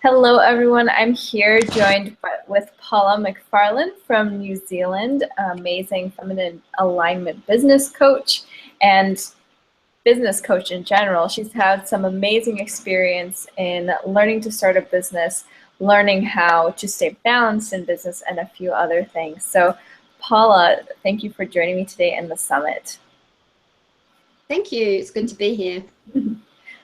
Hello, everyone. I'm here joined with Paula McFarlane from New Zealand, amazing feminine alignment business coach and business coach in general. She's had some amazing experience in learning to start a business, learning how to stay balanced in business, and a few other things. So, Paula, thank you for joining me today in the summit. Thank you. It's good to be here.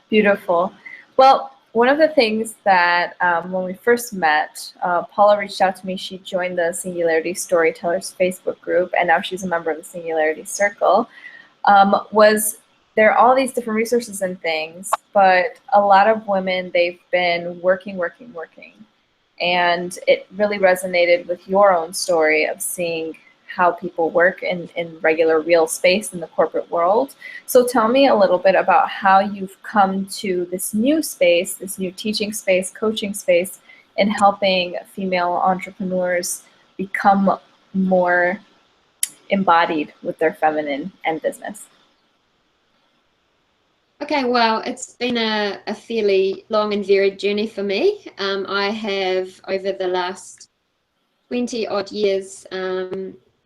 Beautiful. Well, one of the things that when we first met, Paula reached out to me. She joined the Singularity Storytellers Facebook group, and now she's a member of the Singularity Circle. Was there are all these different resources and things, but a lot of women, they've been working. And it really resonated with your own story of seeing how people work in regular real space in the corporate world. So tell me a little bit about how you've come to this new space, this new teaching space, coaching space, and helping female entrepreneurs become more embodied with their feminine and business. Okay, well, it's been a fairly long and varied journey for me. I have, over the last 20 odd years,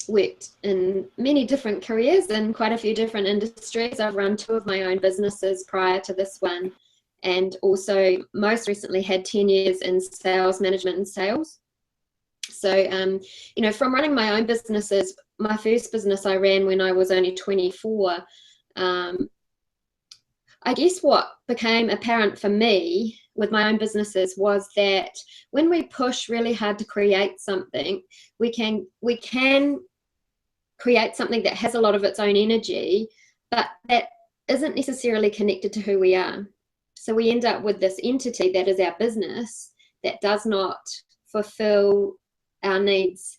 worked in many different careers in quite a few different industries. I've run 2 of my own businesses prior to this one, and also most recently had 10 years in sales management and sales. So, you know, from running my own businesses, my first business I ran when I was only 24, I guess what became apparent for me with my own businesses was that when we push really hard to create something, we can create something that has a lot of its own energy, but that isn't necessarily connected to who we are. So we end up with this entity that is our business that does not fulfill our needs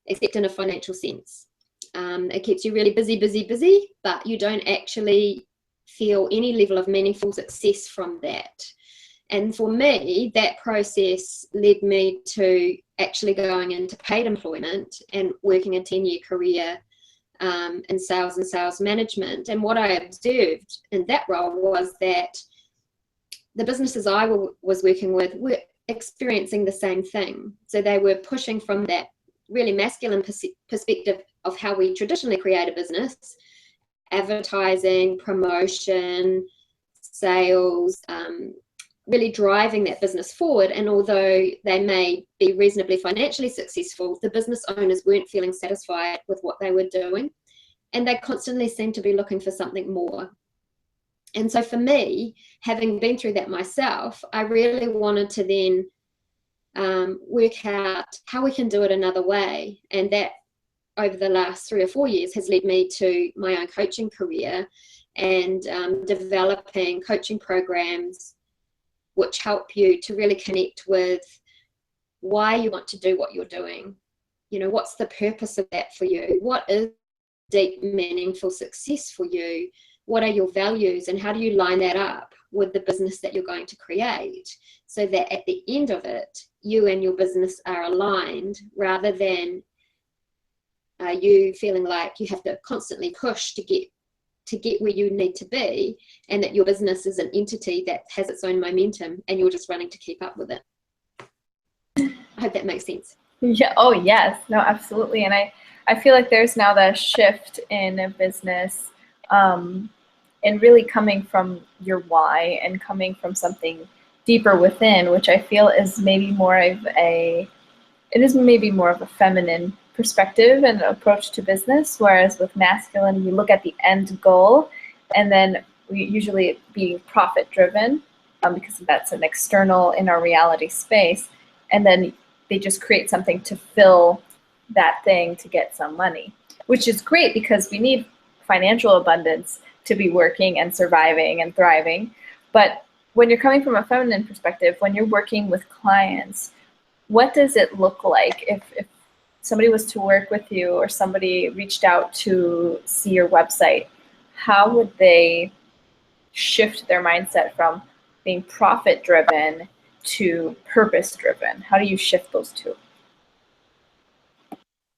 except in a financial sense. It keeps you really busy, but you don't actually feel any level of meaningful success from that. And for me, that process led me to actually going into paid employment and working a 10-year career in sales and sales management. And what I observed in that role was that the businesses I was working with were experiencing the same thing. So they were pushing from that really masculine perspective of how we traditionally create a business: advertising, promotion, sales, really driving that business forward. And although they may be reasonably financially successful, the business owners weren't feeling satisfied with what they were doing, and they constantly seemed to be looking for something more. And so for me, having been through that myself, I really wanted to then work out how we can do it another way. And that, over the last 3 or 4 years, has led me to my own coaching career and developing coaching programs which help you to really connect with why you want to do what you're doing. You know, what's the purpose of that for you? What is deep, meaningful success for you? What are your values, and how do you line that up with the business that you're going to create, so that at the end of it, you and your business are aligned, rather than you feeling like you have to constantly push to get where you need to be, and that your business is an entity that has its own momentum and you're just running to keep up with it. I hope that makes sense. Yeah. Oh, yes. No, absolutely. And I feel like there's now that shift in a business, and really coming from your why and coming from something deeper within, which I feel is maybe more of a feminine perspective and approach to business, whereas with masculine, you look at the end goal, and then we usually be profit driven, because that's an external in our reality space, and then they just create something to fill that thing to get some money, which is great because we need financial abundance to be working and surviving and thriving. But when you're coming from a feminine perspective, when you're working with clients, what does it look like if somebody was to work with you, or somebody reached out to see your website? How would they shift their mindset from being profit driven to purpose driven? How do you shift those two?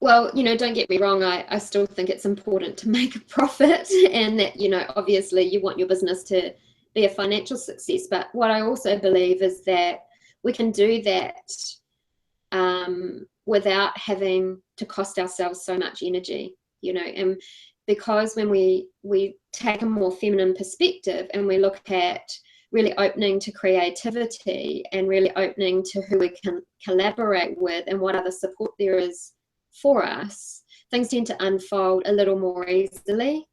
Well, you know, don't get me wrong, I still think it's important to make a profit, and that, you know, obviously you want your business to be a financial success. But what I also believe is that we can do that without having to cost ourselves so much energy, you know. And because when we take a more feminine perspective and we look at really opening to creativity and really opening to who we can collaborate with and what other support there is for us, things tend to unfold a little more easily.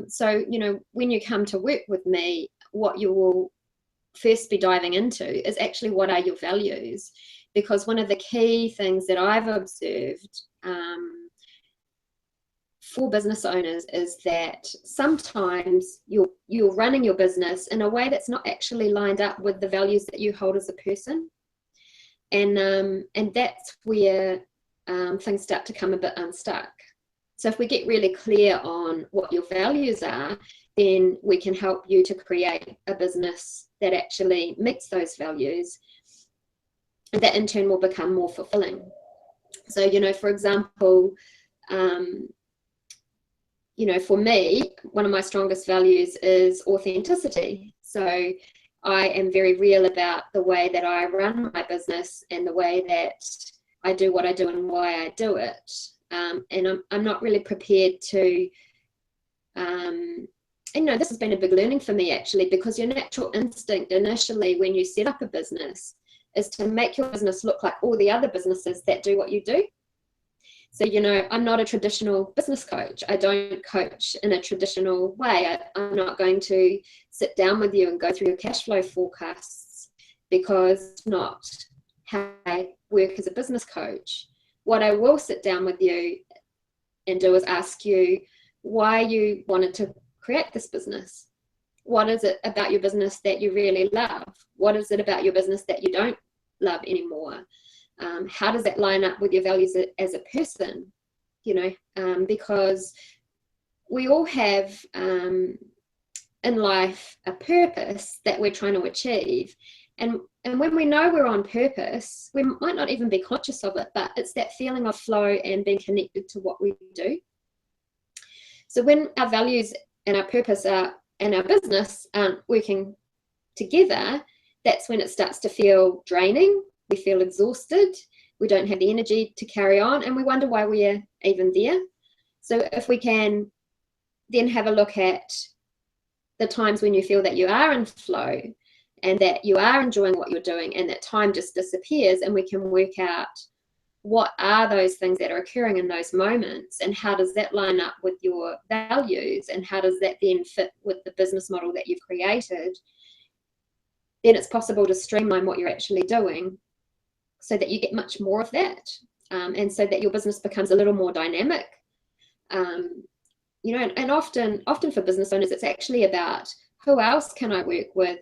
So, you know, when you come to work with me, what you will first be diving into is actually what are your values. Because one of the key things that I've observed for business owners is that sometimes you're running your business in a way that's not actually lined up with the values that you hold as a person. And that's where things start to come a bit unstuck. So if we get really clear on what your values are, then we can help you to create a business that actually meets those values, and that in turn will become more fulfilling. So, you know, for example, you know, for me, one of my strongest values is authenticity. So I am very real about the way that I run my business and the way that I do what I do and why I do it. And I'm not really prepared to, and you know, this has been a big learning for me actually, because your natural instinct initially when you set up a business is to make your business look like all the other businesses that do what you do. So, you know, I'm not a traditional business coach. I don't coach in a traditional way. I'm not going to sit down with you and go through your cash flow forecasts, because it's not how I work as a business coach. What I will sit down with you and do is ask you why you wanted to create this business. What is it about your business that you really love? What is it about your business that you don't love anymore? How does that line up with your values as a person? You know, because we all have in life a purpose that we're trying to achieve. And when we know we're on purpose, we might not even be conscious of it, but it's that feeling of flow and being connected to what we do. So when our values and our purpose and our business aren't working together, that's when it starts to feel draining. We feel exhausted. We don't have the energy to carry on, and we wonder why we're even there. So if we can then have a look at the times when you feel that you are in flow and that you are enjoying what you're doing and that time just disappears, and we can work out what are those things that are occurring in those moments and how does that line up with your values and how does that then fit with the business model that you've created, then it's possible to streamline what you're actually doing so that you get much more of that, and so that your business becomes a little more dynamic. You know, and often for business owners, it's actually about who else can I work with?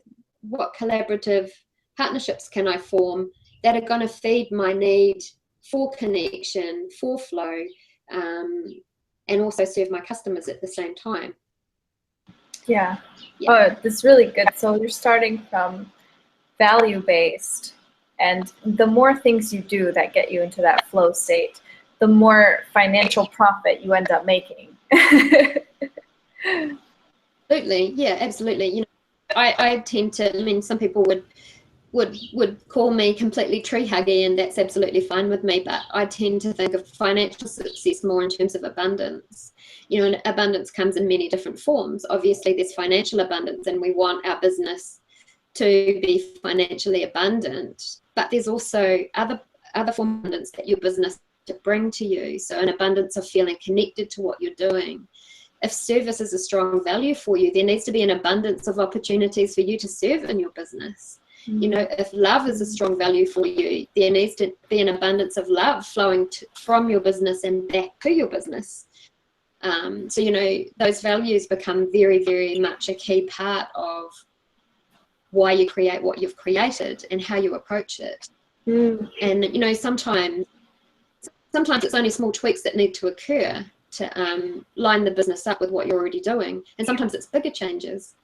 What collaborative partnerships can I form that are going to feed my need for connection, for flow, and also serve my customers at the same time. Yeah. Oh, that's really good. So you're starting from value-based, and the more things you do that get you into that flow state, the more financial profit you end up making. Absolutely. Yeah, absolutely. You know, I tend to, I mean, some people would call me completely tree huggy, and that's absolutely fine with me, but I tend to think of financial success more in terms of abundance. You know, and abundance comes in many different forms. Obviously there's financial abundance, and we want our business to be financially abundant, but there's also other form of abundance that your business to bring to you. So an abundance of feeling connected to what you're doing. If service is a strong value for you, there needs to be an abundance of opportunities for you to serve in your business. You know, if love is a strong value for you, there needs to be an abundance of love flowing from your business and back to your business. So, you know, those values become very, very much a key part of why you create what you've created and how you approach it. And, you know, sometimes it's only small tweaks that need to occur to line the business up with what you're already doing. And sometimes it's bigger changes.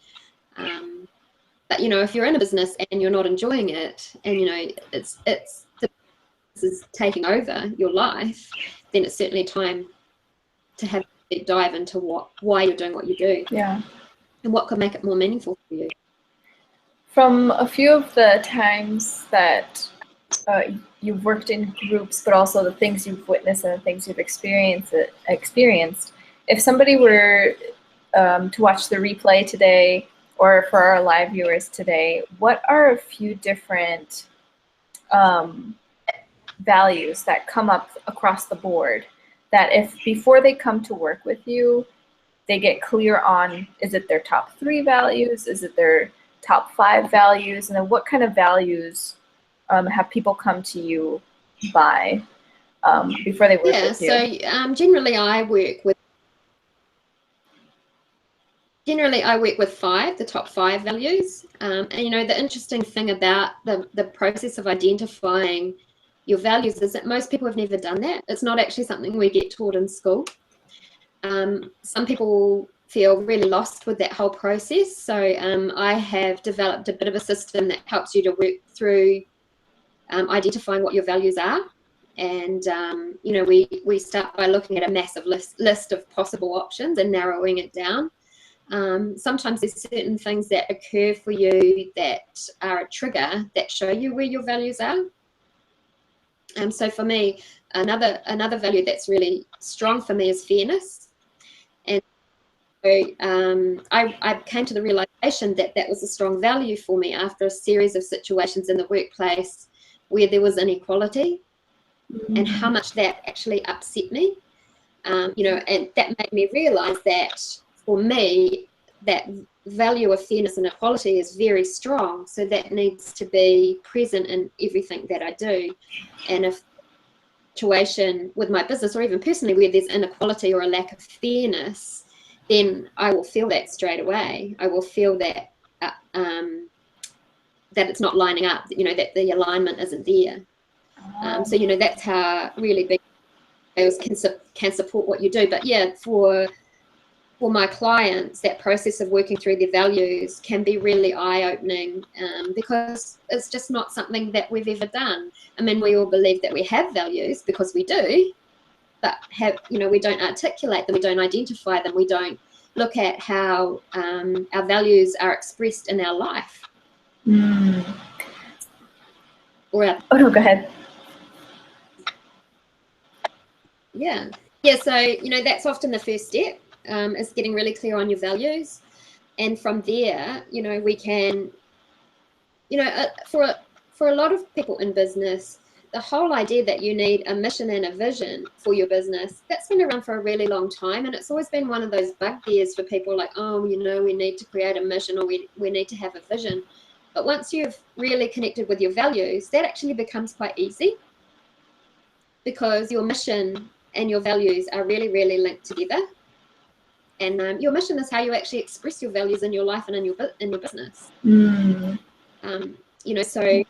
But, you know, if you're in a business and you're not enjoying it, and, you know, it's is taking over your life, then it's certainly time to have a deep dive into why you're doing what you do. Yeah. And what could make it more meaningful for you. From a few of the times that you've worked in groups, but also the things you've witnessed and the things you've experienced, if somebody were to watch the replay today, or for our live viewers today, what are a few different values that come up across the board that if before they come to work with you, they get clear on, is it their top 3 values? Is it their top 5 values? And then what kind of values have people come to you by before they work with you? Yeah, so generally I work with 5, the top 5 values. And you know, the interesting thing about the process of identifying your values is that most people have never done that. It's not actually something we get taught in school. Some people feel really lost with that whole process. So I have developed a bit of a system that helps you to work through identifying what your values are. And, you know, we start by looking at a massive list of possible options and narrowing it down. Sometimes there's certain things that occur for you that are a trigger that show you where your values are. So for me, another value that's really strong for me is fairness. And so I came to the realization that that was a strong value for me after a series of situations in the workplace where there was inequality, and how much that actually upset me. You know, and that made me realize that for me, that value of fairness and equality is very strong. So that needs to be present in everything that I do. And if situation with my business, or even personally, where there's inequality or a lack of fairness, then I will feel that straight away. I will feel that that it's not lining up, you know, that the alignment isn't there. So, you know, that's how really big values can support what you do. But yeah, for my clients, that process of working through their values can be really eye-opening, because it's just not something that we've ever done. I mean, we all believe that we have values because we do, but we don't articulate them, we don't identify them, we don't look at how our values are expressed in our life. Oh no, go ahead. Yeah, so, you know, that's often the first step, is getting really clear on your values. And from there, you know, we can, you know, for a lot of people in business, the whole idea that you need a mission and a vision for your business, that's been around for a really long time. And it's always been one of those bugbears for people, like, oh, you know, we need to create a mission, or we need to have a vision. But once you've really connected with your values, that actually becomes quite easy, because your mission and your values are really, really linked together. And your mission is how you actually express your values in your life and in your business. You know, so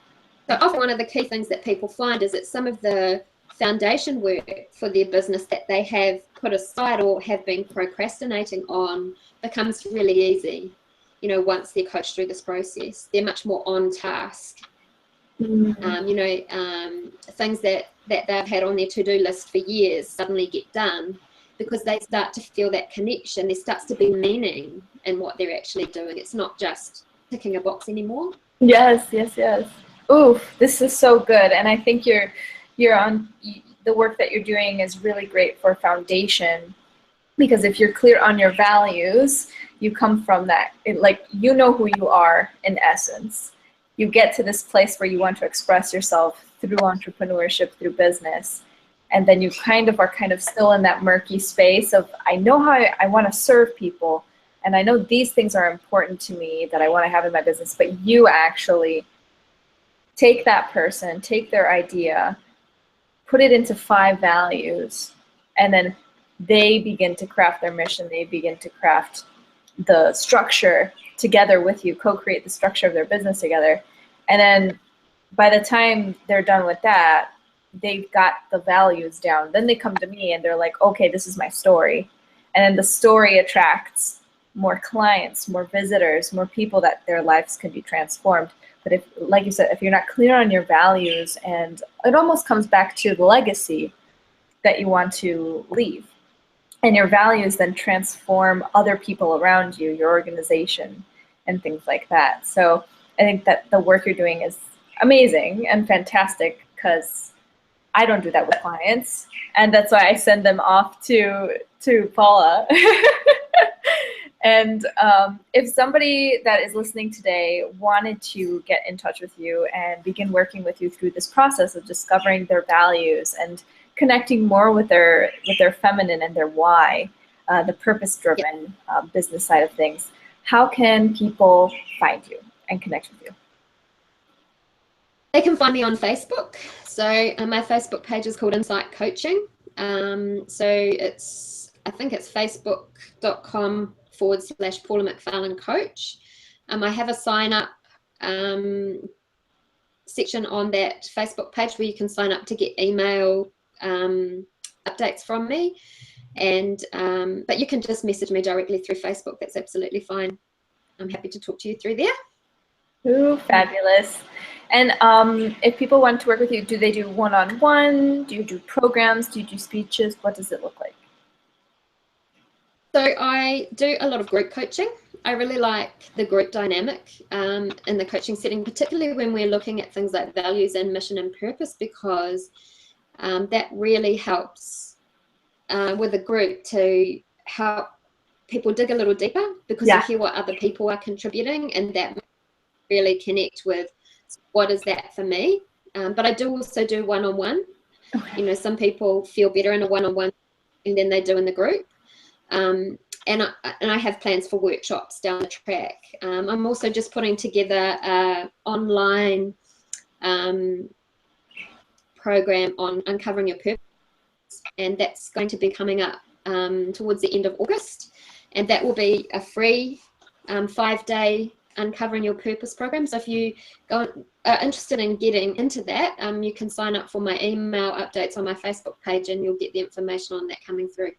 often one of the key things that people find is that some of the foundation work for their business that they have put aside or have been procrastinating on becomes really easy. You know, once they're coached through this process, they're much more on task. You know, things that they've had on their to-do list for years suddenly get done, because they start to feel that connection. There starts to be meaning in what they're actually doing. It's not just ticking a box anymore. Yes. Oof, this is so good. And I think you're on the work that you're doing is really great for foundation, because if you're clear on your values, you come from that, like, you know who you are in essence. You get to this place where you want to express yourself through entrepreneurship, through business. And then you are still in that murky space of, I know how I want to serve people, and I know these things are important to me that I want to have in my business. But you actually take that person, take their idea, put it into 5 values, and then they begin to craft their mission. They begin to craft the structure together with you, co-create the structure of their business together. And then by the time they're done with that, they've got the values down. Then they come to me and they're like, okay, this is my story. And then the story attracts more clients, more visitors, more people that their lives can be transformed. But if, like you said, if you're not clear on your values, and it almost comes back to the legacy that you want to leave, and your values then transform other people around you, your organization, and things like that. So I think that the work you're doing is amazing and fantastic, because I don't do that with clients, and that's why I send them off to Paula. And if somebody that is listening today wanted to get in touch with you and begin working with you through this process of discovering their values and connecting more with their feminine and their why, the purpose-driven business side of things, how can people find you and connect with you? They can find me on Facebook. So my Facebook page is called Insight Coaching. So I think it's facebook.com/Paula McFarlane Coach. I have a sign up section on that Facebook page where you can sign up to get email updates from me. And but you can just message me directly through Facebook. That's absolutely fine. I'm happy to talk to you through there. Ooh, fabulous. And if people want to work with you, do they do one-on-one? Do you do programs? Do you do speeches? What does it look like? So I do a lot of group coaching. I really like the group dynamic in the coaching setting, particularly when we're looking at things like values and mission and purpose, because that really helps with a group to help people dig a little deeper, because you hear what other people are contributing, and that really connect with what is that for me. But I do also do one-on-one. Okay. You know, some people feel better in a one-on-one than they do in the group. And I have plans for workshops down the track. I'm also just putting together an online program on uncovering your purpose, and that's going to be coming up towards the end of August, and that will be a free 5-day uncovering your purpose program. So if you are interested in getting into that, you can sign up for my email updates on my Facebook page, and you'll get the information on that coming through.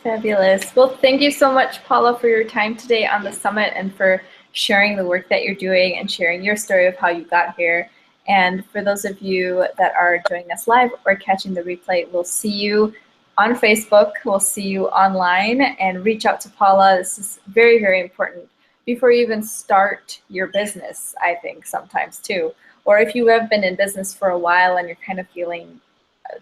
Fabulous. Well, thank you so much, Paula, for your time today on the summit and for sharing the work that you're doing and sharing your story of how you got here. And for those of you that are joining us live or catching the replay, we'll see you on Facebook. We'll see you online, and reach out to Paula. This is very, very important before you even start your business, I think, sometimes too. Or if you have been in business for a while and you're kind of feeling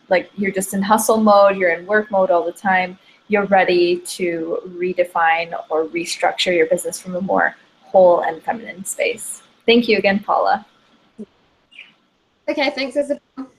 like you're just in hustle mode, you're in work mode all the time, you're ready to redefine or restructure your business from a more whole and feminine space. Thank you again, Paula. Okay, thanks, Isabel.